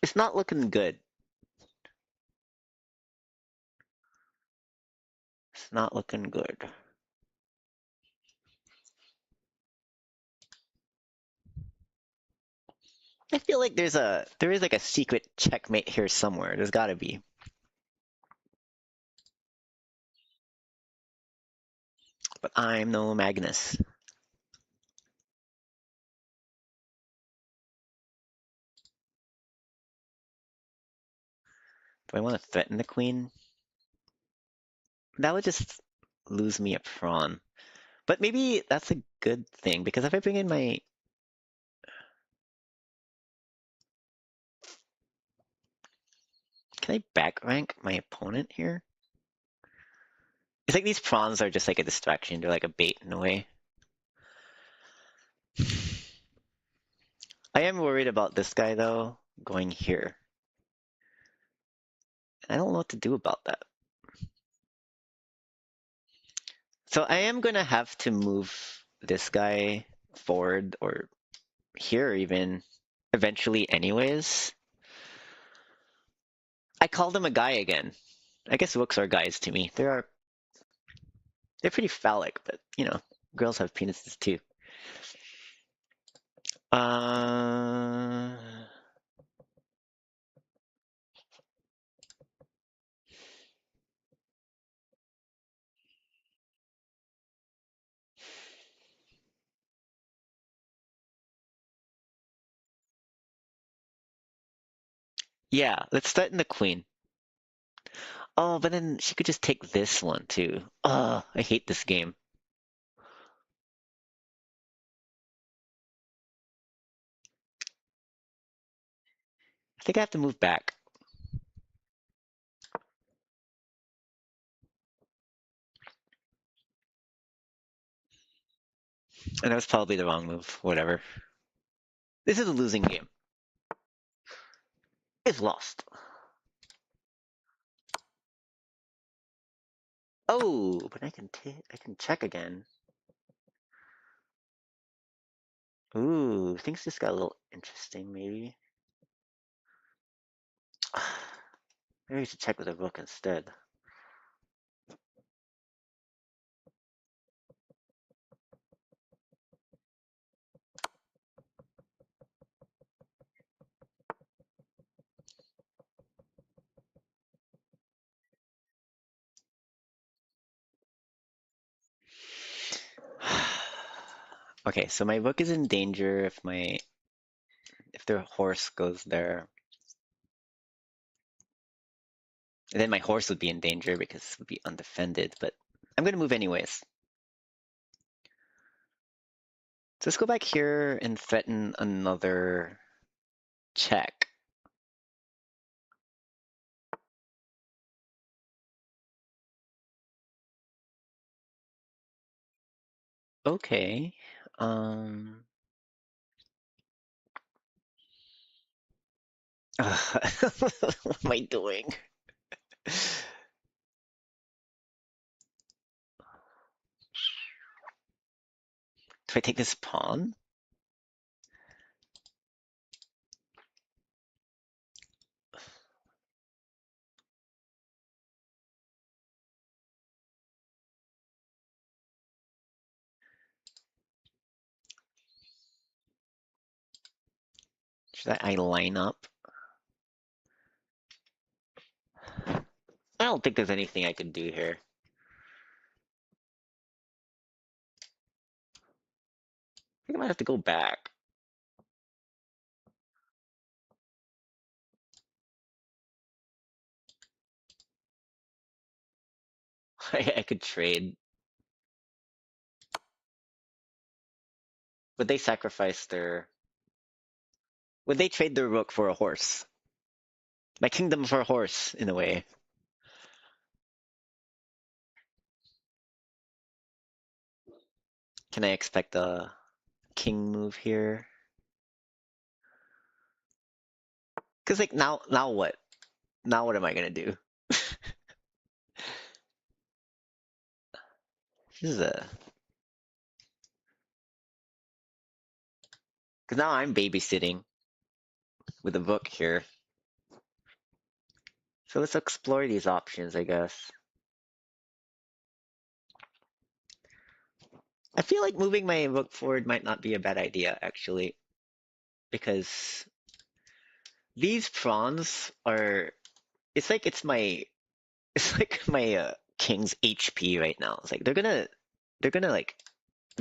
It's not looking good. It's not looking good. I feel like there is like a secret checkmate here somewhere. There's gotta be. But I'm no Magnus. Do I want to threaten the queen? That would just lose me a pawn. But maybe that's a good thing, because if I bring in my... Can I back rank my opponent here? It's like these pawns are just like a distraction. They're like a bait in a way. I am worried about this guy, though, going here. I don't know what to do about that. So I am going to have to move this guy forward, or here even, eventually anyways. I called him a guy again. I guess rooks are guys to me. They're pretty phallic, but you know, girls have penises too. Uh, yeah, let's threaten the queen. Oh, but then she could just take this one too. I hate this game. I think I have to move back. And that was probably the wrong move. Whatever. This is a losing game. It's lost. Oh, but I can check again. Ooh, things just got a little interesting, maybe. Maybe we should check with a rook instead. Okay, so my rook is in danger if their horse goes there. And then my horse would be in danger because it would be undefended, but I'm gonna move anyways. So let's go back here and threaten another check. Okay. Um. What am I doing? Do I take this pawn? Should I line up? I don't think there's anything I could do here. I think I might have to go back. I could trade. Would they sacrifice their... Would they trade their rook for a horse? My kingdom for a horse, in a way. Can I expect a king move here? Because like now what? Now what am I gonna do? This is a... Because now I'm babysitting with a book here. So let's explore these options, I guess. I feel like moving my book forward might not be a bad idea, actually, because these prawns are... It's like it's my... It's like my king's HP right now. It's like they're gonna like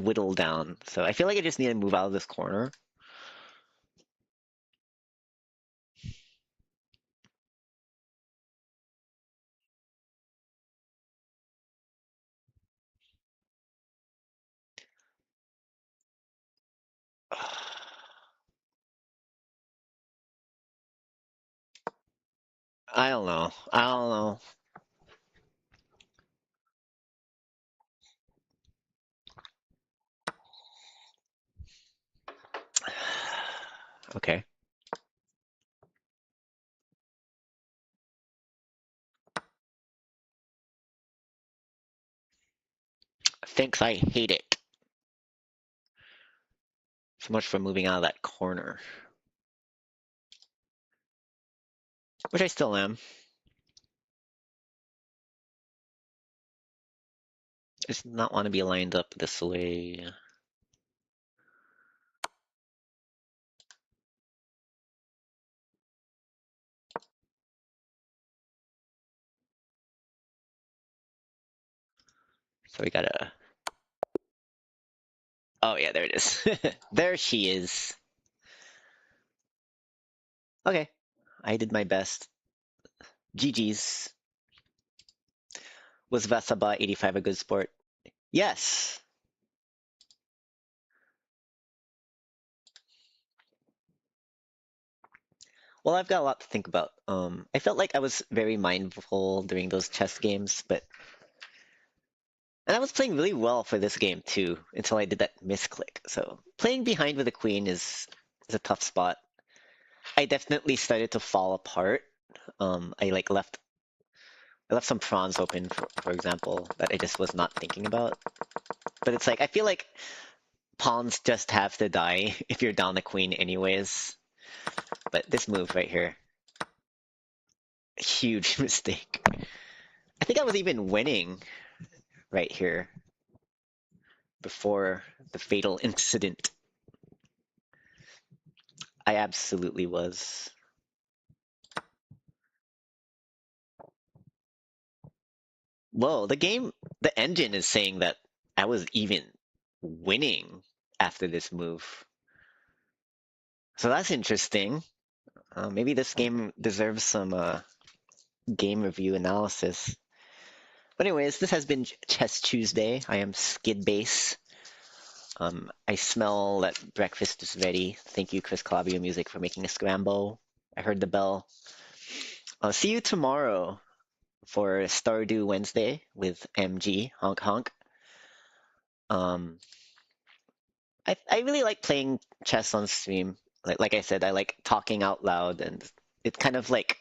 whittle down. So I feel like I just need to move out of this corner. I don't know. I don't know. Okay. Thanks, I hate it. So much for moving out of that corner. Which I still am. I just not want to be lined up this way. So we gotta... Oh yeah, there it is. There she is. Okay. I did my best. GG's. Was Vasaba 85 a good sport? Yes. Well, I've got a lot to think about. I felt like I was very mindful during those chess games, but and I was playing really well for this game too until I did that misclick. So playing behind with a queen is a tough spot. I definitely started to fall apart. I like left some prawns open, for example, that I just was not thinking about. But it's like I feel like pawns just have to die if you're down the queen anyways. But this move right here, huge mistake. I think I was even winning right here before the fatal incident. I absolutely was. Whoa, the engine is saying that I was even winning after this move. So that's interesting. Maybe this game deserves some game review analysis. But anyways, this has been Chess Tuesday. I am Skid Base. I smell that breakfast is ready. Thank you, Chris Calabria Music, for making a scramble. I heard the bell. I'll see you tomorrow for Stardew Wednesday with MG, honk honk. Um, I really like playing chess on stream. Like I said, I like talking out loud, and it kind of like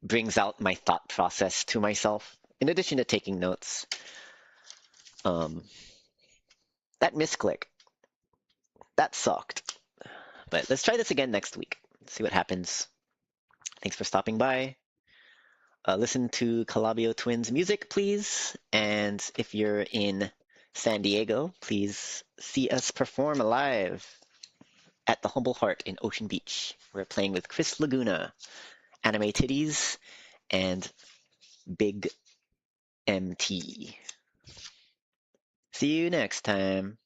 brings out my thought process to myself. In addition to taking notes, um, that misclick that sucked. But let's try this again next week. See what happens. Thanks for stopping by. Listen to Calabio Twins music, please. And if you're in San Diego, please see us perform live at the Humble Heart in Ocean Beach. We're playing with Chris Laguna, Anime Titties, and Big MT. See you next time.